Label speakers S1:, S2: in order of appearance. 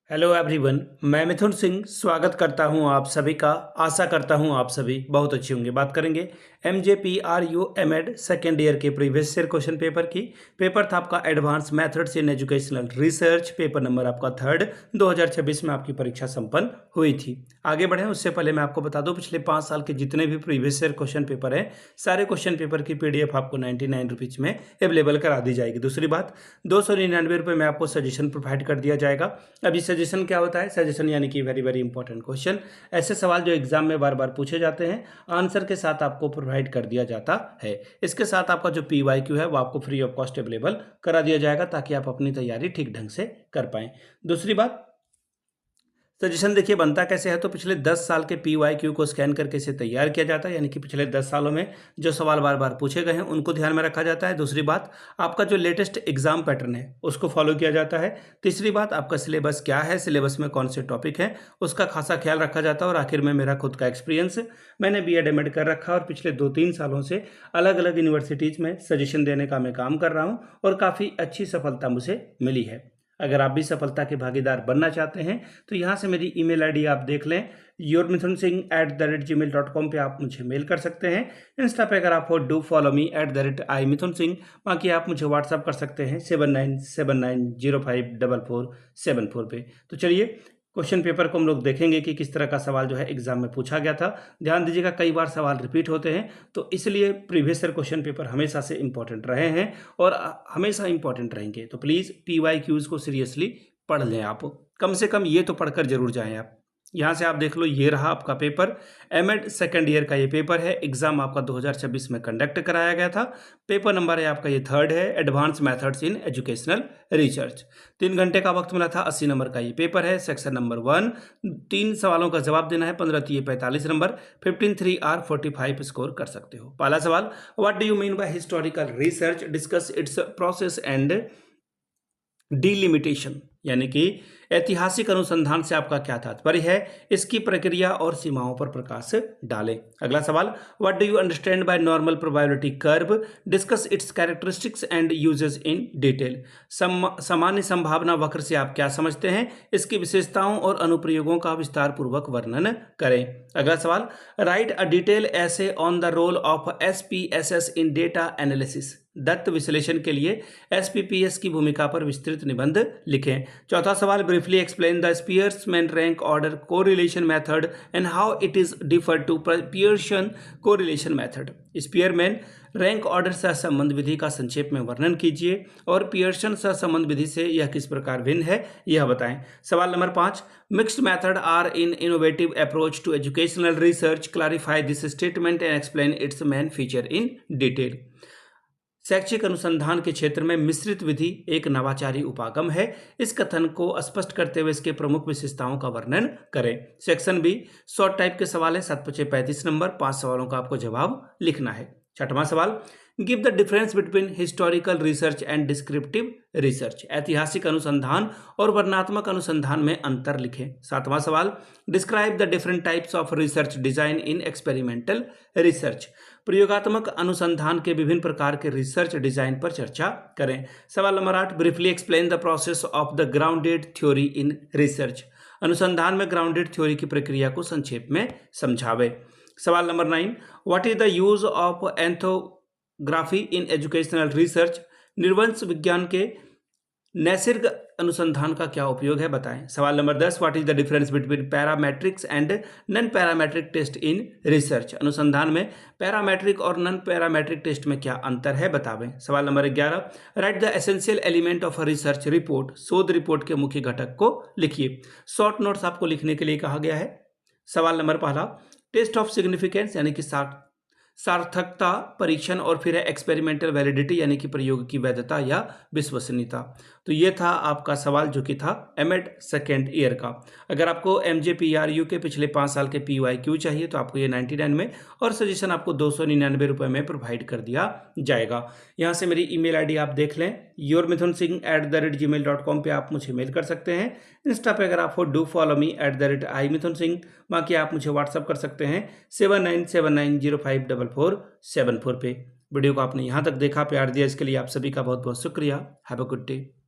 S1: Hello everyone, मैं मिथुन सिंह स्वागत करता हूं आप सभी का। आशा करता हूं आप सभी बहुत अच्छे होंगे। बात करेंगे MJPRU एमएड सेकेंड ईयर के प्रीवियस ईयर क्वेश्चन पेपर की। पेपर था आपका advance methods in educational research. Paper number आपका 3 2026 में आपकी परीक्षा संपन्न हुई थी। आगे बढ़ें उससे पहले मैं आपको बता दूं, पिछले 5 साल के जितने भी प्रीवियस ईयर क्वेश्चन पेपर हैं, सारे क्वेश्चन पेपर की PDF आपको 99 रुपीज़ में अवेलेबल करा दी जाएगी। दूसरी बात, 299 रुपये में आपको सजेशन प्रोवाइड कर दिया जाएगा। अभी सजेशन क्या होता है? सजेशन यानी कि वेरी वेरी इंपॉर्टेंट क्वेश्चन, ऐसे सवाल जो एग्जाम में बार बार पूछे जाते हैं, आंसर के साथ आपको प्रोवाइड कर दिया जाता है। इसके साथ आपका जो PYQ है वो आपको फ्री ऑफ कॉस्ट अवेलेबल करा दिया जाएगा ताकि आप अपनी तैयारी ठीक ढंग से कर पाएं। दूसरी बात, सजेशन देखिए बनता कैसे है, तो पिछले 10 साल के PYQ को स्कैन करके इसे तैयार किया जाता है, यानी कि पिछले 10 सालों में जो सवाल बार बार पूछे गए हैं उनको ध्यान में रखा जाता है। दूसरी बात, आपका जो लेटेस्ट एग्जाम पैटर्न है उसको फॉलो किया जाता है। तीसरी बात, आपका सिलेबस क्या है, सिलेबस में कौन से टॉपिक हैं, उसका खासा ख्याल रखा जाता है। और आखिर में मेरा खुद का एक्सपीरियंस, मैंने BEd MAd कर रखा है और पिछले 2-3 सालों से अलग अलग यूनिवर्सिटीज़ में सजेशन देने का मैं काम कर रहा हूँ और काफ़ी अच्छी सफलता मुझे मिली है। अगर आप भी सफलता के भागीदार बनना चाहते हैं तो यहाँ से मेरी ईमेल ID आप देख लें, yourmithunSingh@gmail.com पे आप मुझे मेल कर सकते हैं। इंस्टा पे अगर आप हो, डू फॉलो मी @iMithunSingh। बाकी आप मुझे व्हाट्सअप कर सकते हैं 7979054474 पे। तो चलिए क्वेश्चन पेपर को हम लोग देखेंगे कि किस तरह का सवाल जो है एग्जाम में पूछा गया था। ध्यान दीजिएगा, कई बार सवाल रिपीट होते हैं तो इसलिए प्रीवियस ईयर क्वेश्चन पेपर हमेशा से इंपॉर्टेंट रहे हैं और हमेशा इंपॉर्टेंट रहेंगे। तो प्लीज़ PYQs को सीरियसली पढ़ लें। आप कम से कम ये तो पढ़कर जरूर जाएं। आप यहाँ से आप देख लो, ये रहा आपका पेपर, MAd सेकेंड ईयर का ये पेपर है। एग्जाम आपका 2026 में कंडक्ट कराया गया था। पेपर नंबर है आपका ये 3 है, advance methods in educational research. 3 घंटे का वक्त मिला था। 80 नंबर का ये पेपर है। सेक्शन नंबर 1, 3 सवालों का जवाब देना है। 15 3 45 नंबर, 15 3 R 45 स्कोर कर सकते हो। पहला सवाल, what do you mean by historical research, discuss it's process and delimitation, यानी कि ऐतिहासिक अनुसंधान से आपका क्या तात्पर्य है, इसकी प्रक्रिया और सीमाओं पर प्रकाश डालें। अगला सवाल, what do you understand by normal probability curve, discuss it's characteristics and uses in detail. सामान्य संभावना वक्र से आप क्या समझते हैं, इसकी विशेषताओं और अनुप्रयोगों का विस्तार पूर्वक वर्णन करें। अगला सवाल, write a detail essay on the role of SPSS in data analysis. दत्त विश्लेषण के लिए SPPS की भूमिका पर विस्तृत निबंध लिखें। चौथा सवाल, briefly explain the Spearman rank order correlation method and how it is differ to Pearson correlation method. Spearman rank order सहसंबंध विधि का संक्षेप में वर्णन कीजिए और पियर्सन सहसंबंध विधि से यह किस प्रकार भिन्न है, यह बताएं। सवाल number 5, mixed method are in innovative approach to educational research, clarify this statement and explain its main feature in detail. शैक्षिक अनुसंधान के क्षेत्र में मिश्रित विधि एक नवाचारी उपागम है। इस कथन को स्पष्ट करते हुए इसके प्रमुख विशेषताओं का वर्णन करें। सेक्शन B शॉर्ट टाइप के सवाल है, 7/35 नंबर, 5 सवालों का आपको जवाब लिखना है। छठवां सवाल, give the difference between historical research and descriptive research. ऐतिहासिक अनुसंधान और वर्णनात्मक अनुसंधान में अंतर लिखें। सातवां सवाल, describe the different types of research design in experimental research. प्रयोगात्मक अनुसंधान के विभिन्न प्रकार के रिसर्च डिजाइन पर चर्चा करें। सवाल number 8, briefly explain the process of the grounded theory in research. अनुसंधान में ग्राउंडेड थ्योरी की प्रक्रिया को संक्षेप में समझावे। सवाल number 9, what is the use of ethnography in educational research. निर्वंश विज्ञान के नैसर्गिक अनुसंधान का क्या उपयोग है, बताएं। सवाल number 10, what is the difference between parametrics and non parametric test in research. अनुसंधान में पैरामेट्रिक और नॉन पैरामेट्रिक टेस्ट में क्या अंतर है, बतावें। सवाल number 11, right the essential element of research report. शोध रिपोर्ट के मुख्य घटक को लिखिए। शॉर्ट नोट्स आपको लिखने के लिए कहा गया है। सवाल नंबर पहला, टेस्ट ऑफ सिग्निफिकेंस यानी कि सार्थकता परीक्षण, और फिर है एक्सपेरिमेंटल वैलिडिटी यानी कि प्रयोग की वैधता या विश्वसनीयता। तो ये था आपका सवाल जो कि था MAd सेकेंड ईयर का। अगर आपको MJPRU के पिछले 5 साल के PYQ चाहिए तो आपको ये 99 में और सजेशन आपको 299 रुपये में प्रोवाइड कर दिया जाएगा। यहाँ से मेरी ईमेल ID आप देख लें, yourmithunSingh@gmail.com पे आप मुझे मेल कर सकते हैं। इंस्टा पे अगर आप हो, डू फॉलो मी @iMithunSingh। बाकी आप मुझे व्हाट्सअप कर सकते हैं 7979054474 पे। वीडियो को आपने यहाँ तक देखा, प्यार दिया, इसके लिए आप सभी का बहुत बहुत शुक्रिया। Have a good day.